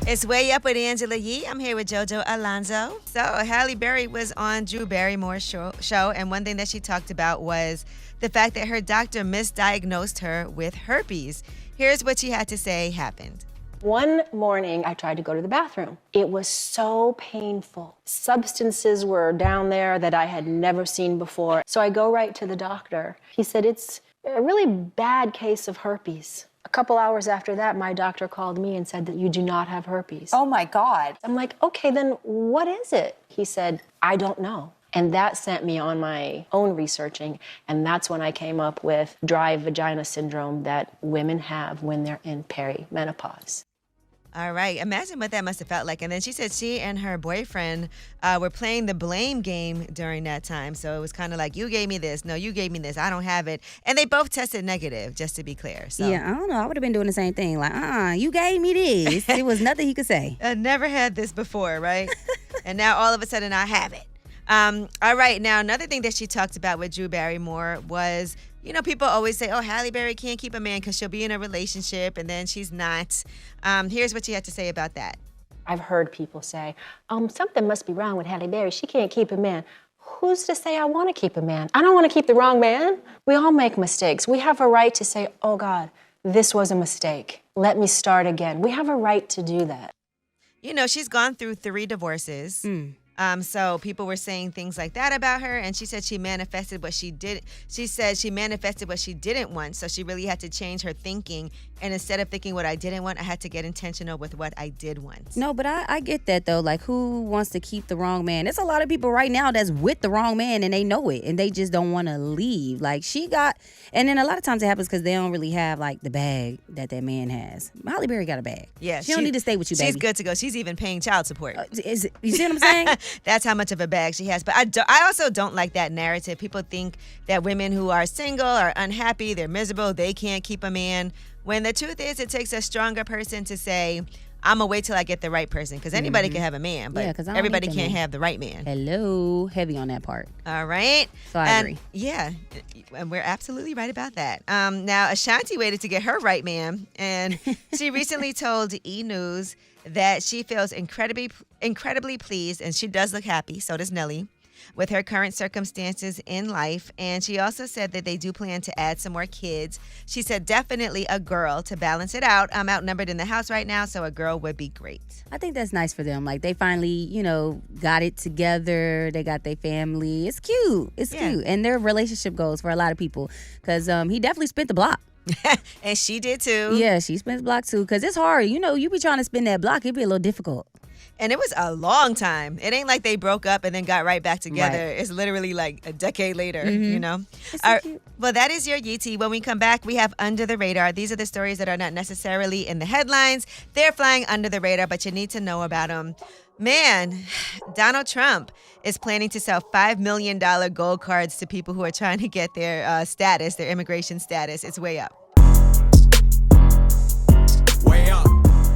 It's Way Up with Angela Yee. I'm here with JoJo Alonzo. So Halle Berry was on Drew Barrymore's show, and one thing that she talked about was the fact that her doctor misdiagnosed her with herpes. Here's what she had to say happened. One morning, I tried to go to the bathroom. It was so painful. Substances were down there that I had never seen before. So I go right to the doctor. He said, it's a really bad case of herpes. A couple hours after that, my doctor called me and said that you do not have herpes. Oh my God. I'm like, okay, then what is it? He said, I don't know. And that sent me on my own researching, and that's when I came up with dry vagina syndrome that women have when they're in perimenopause. All right. Imagine what that must have felt like. And then she said she and her boyfriend were playing the blame game during that time. So it was kind of like, you gave me this. No, you gave me this. I don't have it. And they both tested negative, just to be clear. So yeah, I don't know. I would have been doing the same thing. Like, you gave me this. It was nothing he could say. I never had this before, right? And now all of a sudden I have it. All right. Now, another thing that she talked about with Drew Barrymore was, you know, people always say, oh, Halle Berry can't keep a man because she'll be in a relationship, and then she's not. Here's what she had to say about that. I've heard people say, something must be wrong with Halle Berry. She can't keep a man. Who's to say I want to keep a man? I don't want to keep the wrong man. We all make mistakes. We have a right to say, oh, God, this was a mistake. Let me start again. We have a right to do that. You know, she's gone through 3 divorces. So people were saying things like that about her, and she said she manifested what she did. She said she manifested what she didn't want, so she really had to change her thinking. And instead of thinking what I didn't want, I had to get intentional with what I did want. No, but I get that, though. Like, who wants to keep the wrong man? There's a lot of people right now that's with the wrong man, and they know it, and they just don't want to leave. Like, and then a lot of times it happens because they don't really have, like, the bag that man has. Halle Berry got a bag. Yeah, she don't need to stay with you, baby. She's good to go. She's even paying child support. You see what I'm saying? That's how much of a bag she has. But I also don't like that narrative. People think that women who are single are unhappy, they're miserable, they can't keep a man. When the truth is, it takes a stronger person to say, I'm going to wait till I get the right person. Because anybody can have a man, but everybody can't have the right man. Hello. Heavy on that part. All right. So I agree. Yeah. And we're absolutely right about that. Now, Ashanti waited to get her right man. And she recently told E! News that she feels incredibly pleased, and she does look happy, so does Nelly, with her current circumstances in life. And she also said that they do plan to add some more kids. She said definitely a girl to balance it out. I'm outnumbered in the house right now, so a girl would be great. I think that's nice for them. Like, they finally, got it together. They got their family. It's cute. It's cute. And their relationship goes for a lot of people because he definitely spent the block. And she did too. Yeah, she spent the block too because it's hard. You be trying to spin that block. It'd be a little difficult. And it was a long time. It ain't like they broke up and then got right back together. Right. It's literally like a decade later, It's so cute. Well, that is your Yeetie. When we come back, we have Under the Radar. These are the stories that are not necessarily in the headlines. They're flying under the radar, but you need to know about them. Man, Donald Trump is planning to sell $5 million gold cards to people who are trying to get their status, their immigration status. It's way up. Way up.